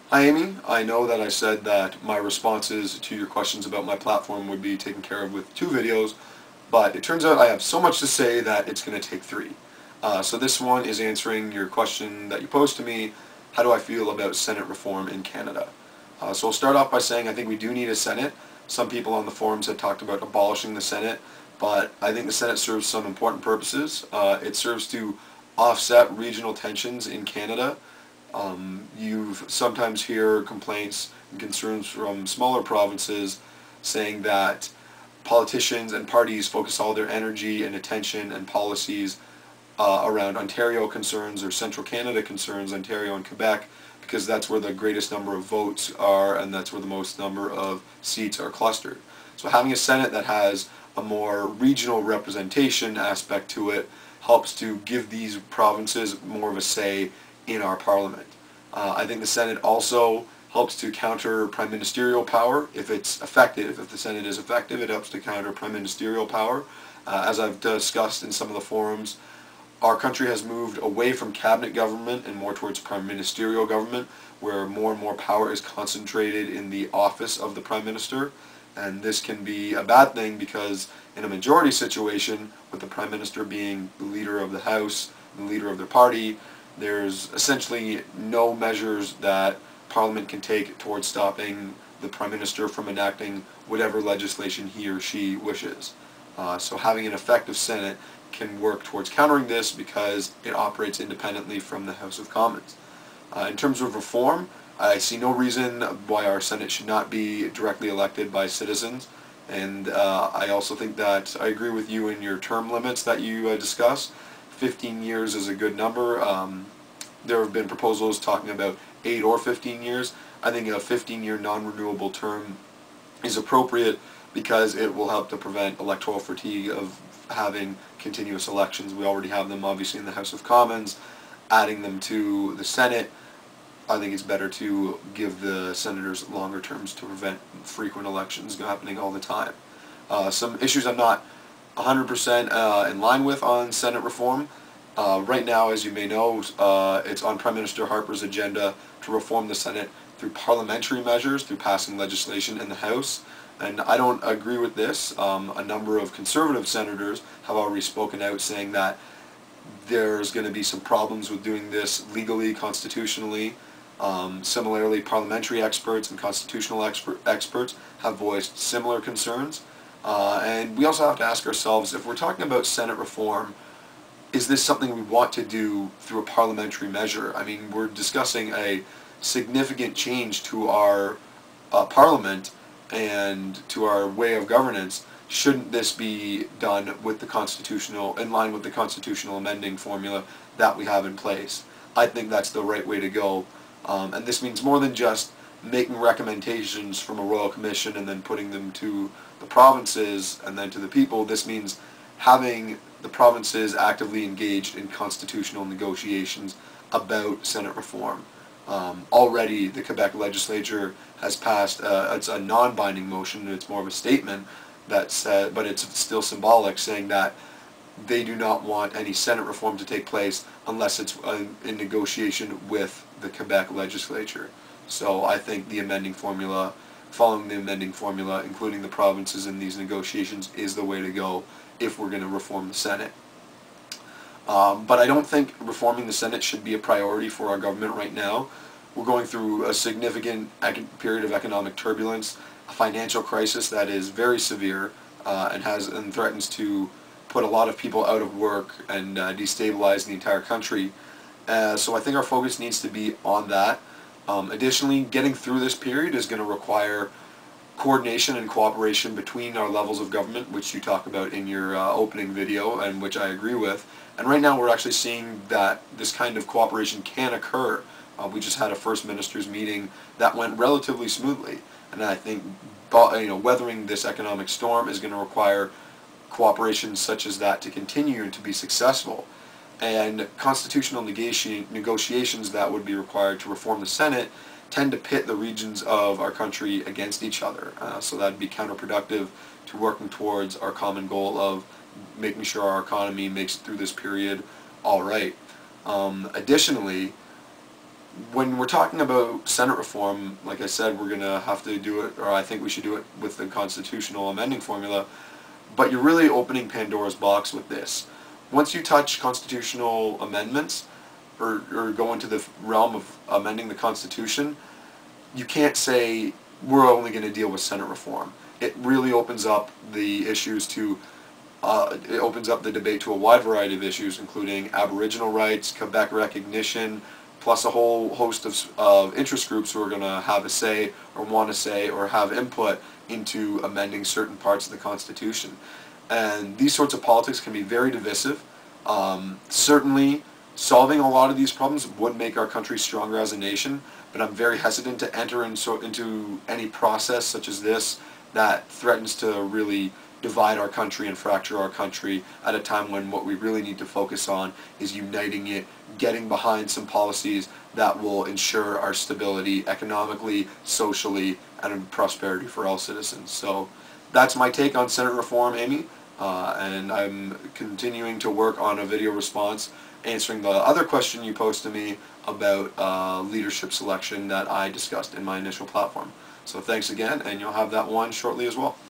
Hi Amy, I know that I said that my responses to your questions about my platform would be taken care of with 2 videos, but it turns out I have so much to say that it's going to take 3. So this one is answering your question that you posed to me, how do I feel about Senate reform in Canada? So I'll start off by saying I think we do need a Senate. Some people on the forums have talked about abolishing the Senate, but I think the Senate serves some important purposes. It serves to offset regional tensions in Canada. You sometimes hear complaints and concerns from smaller provinces saying that politicians and parties focus all their energy and attention and policies around Ontario concerns or Central Canada concerns, Ontario and Quebec, because that's where the greatest number of votes are and that's where the most number of seats are clustered. So having a Senate that has a more regional representation aspect to it helps to give these provinces more of a say in our parliament. I think the Senate also helps to counter prime ministerial power if it's effective. If the Senate is effective, it helps to counter prime ministerial power. As I've discussed in some of the forums, our country has moved away from cabinet government and more towards prime ministerial government, where more and more power is concentrated in the office of the prime minister. And this can be a bad thing because in a majority situation, with the prime minister being the leader of the House, the leader of their party, there's essentially no measures that Parliament can take towards stopping the Prime Minister from enacting whatever legislation he or she wishes. So having an effective Senate can work towards countering this because it operates independently from the House of Commons. In terms of reform, I see no reason why our Senate should not be directly elected by citizens. And I also think that I agree with you in your term limits that you discuss. 15 years is a good number. There have been proposals talking about 8 or 15 years. I think a 15-year non-renewable term is appropriate because it will help to prevent electoral fatigue of having continuous elections. We already have them obviously in the House of Commons. Adding them to the Senate, I think it's better to give the senators longer terms to prevent frequent elections happening all the time. Some issues I'm not 100% in line with on Senate reform. Right now, as you may know, it's on Prime Minister Harper's agenda to reform the Senate through parliamentary measures, through passing legislation in the House. And I don't agree with this. A number of conservative senators have already spoken out saying that there's going to be some problems with doing this legally, constitutionally. Similarly, parliamentary experts and constitutional experts have voiced similar concerns. And we also have to ask ourselves, if we're talking about Senate reform, is this something we want to do through a parliamentary measure? I mean, we're discussing a significant change to our parliament and to our way of governance. Shouldn't this be done with the constitutional, in line with the constitutional amending formula that we have in place? I think that's the right way to go. And this means more than just making recommendations from a royal commission and then putting them to the provinces and then to the people. This means having the provinces actively engaged in constitutional negotiations about Senate reform. Already the Quebec legislature has passed, it's a non-binding motion, it's more of a statement that said, but it's still symbolic, saying that they do not want any Senate reform to take place unless it's in negotiation with the Quebec legislature. So I think the amending formula, following the amending formula, including the provinces in these negotiations, is the way to go if we're going to reform the Senate. But I don't think reforming the Senate should be a priority for our government right now. We're going through a significant period of economic turbulence, a financial crisis that is very severe and threatens to put a lot of people out of work and destabilize the entire country. So I think our focus needs to be on that. Additionally, getting through this period is going to require coordination and cooperation between our levels of government, which you talk about in your opening video, and which I agree with. And right now we're actually seeing that this kind of cooperation can occur. We just had a First Ministers meeting that went relatively smoothly, and I think weathering this economic storm is going to require cooperation such as that to continue and to be successful. And constitutional negotiations that would be required to reform the Senate tend to pit the regions of our country against each other. So that would be counterproductive to working towards our common goal of making sure our economy makes it through this period all right. Additionally, when we're talking about Senate reform, like I said, we're going to have to do it, or I think we should do it with the constitutional amending formula, but you're really opening Pandora's box with this. Once you touch constitutional amendments, or go into the realm of amending the Constitution, you can't say we're only going to deal with Senate reform. It really opens up the issues to, it opens up the debate to a wide variety of issues, including Aboriginal rights, Quebec recognition, plus a whole host of interest groups who are going to have a say or want to say or have input into amending certain parts of the Constitution. And these sorts of politics can be very divisive. Certainly, solving a lot of these problems would make our country stronger as a nation, but I'm very hesitant to enter into any process such as this that threatens to really divide our country and fracture our country at a time when what we really need to focus on is uniting it, getting behind some policies that will ensure our stability economically, socially, and prosperity for all citizens. So that's my take on Senate reform, Amy, and I'm continuing to work on a video response answering the other question you posed to me about leadership selection that I discussed in my initial platform. So thanks again, and you'll have that one shortly as well.